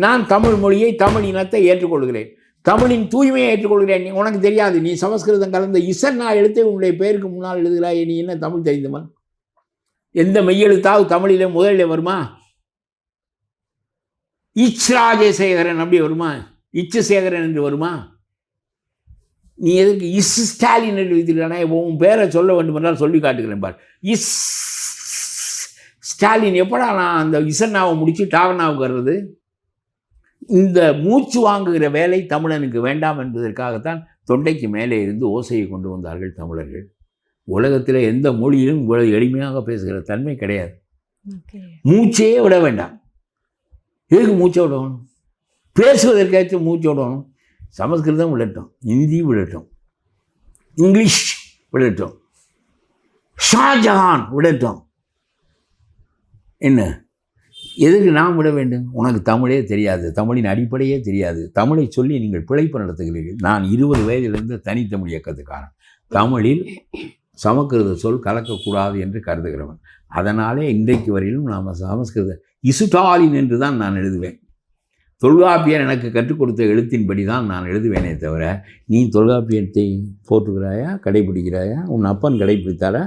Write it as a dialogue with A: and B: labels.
A: நான் தமிழ் மொழியை, தமிழ் இனத்தை ஏற்றுக்கொள்கிறேன். தமிழின் தூய்மையை ஏற்றுக்கொள்கிறேன். உனக்கு தெரியாது, நீ சமஸ்கிருதம் கலந்த இசன்னா எழுத்தை உன்னுடைய பெயருக்கு முன்னால் எழுதுகிறாய். நீ என்ன தமிழ் தெரிந்தவன்? எந்த மெய்யெழுத்தாவது தமிழில் முதலில் வருமா? இச் ராஜசேகரன் அப்படி வருமா? இச்சு சேகரன் என்று வருமா? நீ எதுக்கு இஸ் ஸ்டாலின் என்று வைத்திருக்கானே? உன் பேரை சொல்ல வேண்டும் என்றால் சொல்லி காட்டுகிறேன் பார். இஸ் ஸ்டாலின். எப்படா நான் அந்த இசன்னாவை முடிச்சு டாவனாவுக்கு வர்றது? இந்த மூச்சு வாங்குகிற வேலை தமிழனுக்கு வேண்டாம் என்பதற்காகத்தான் தொண்டைக்கு மேலே இருந்து ஓசையை கொண்டு வந்தார்கள் தமிழர்கள். உலகத்தில் எந்த மொழியிலும் இவ்வளவு எளிமையாக பேசுகிற தன்மை கிடையாது. மூச்சையே விட வேண்டாம். எதுக்கு மூச்சை விடணும்? பேசுவதற்காச்சும் மூச்சை விடணும். சமஸ்கிருதம் விடட்டும், ஹிந்தி விடட்டும், இங்கிலீஷ் விடட்டும், ஷாஜஹான் விடட்டும். என்ன எதுக்கு நாம் விட வேண்டும்? உனக்கு தமிழே தெரியாது, தமிழின் அடிப்படையே தெரியாது. தமிழை சொல்லி நீங்கள் பிழைப்பு நடத்துகிறீர்கள். நான் 20 வயதிலிருந்து தனித்தமிழ் இயக்கத்துக்காரன். தமிழில் சமஸ்கிருத சொல் கலக்கக்கூடாது என்று கருதுகிறவன். அதனாலே இன்றைக்கு வரையிலும் நாம் சமஸ்கிருத இசுடாலின் என்று தான் நான் எழுதுவேன். தொல்காப்பியர் எனக்கு கற்றுக் கொடுத்த எழுத்தின்படி தான் நான் எழுதுவேனே தவிர, நீ தொல்காப்பியத்தை போற்றுகிறாயா, கடைபிடிக்கிறாயா? உன் அப்பன் கடைபிடித்தாரா?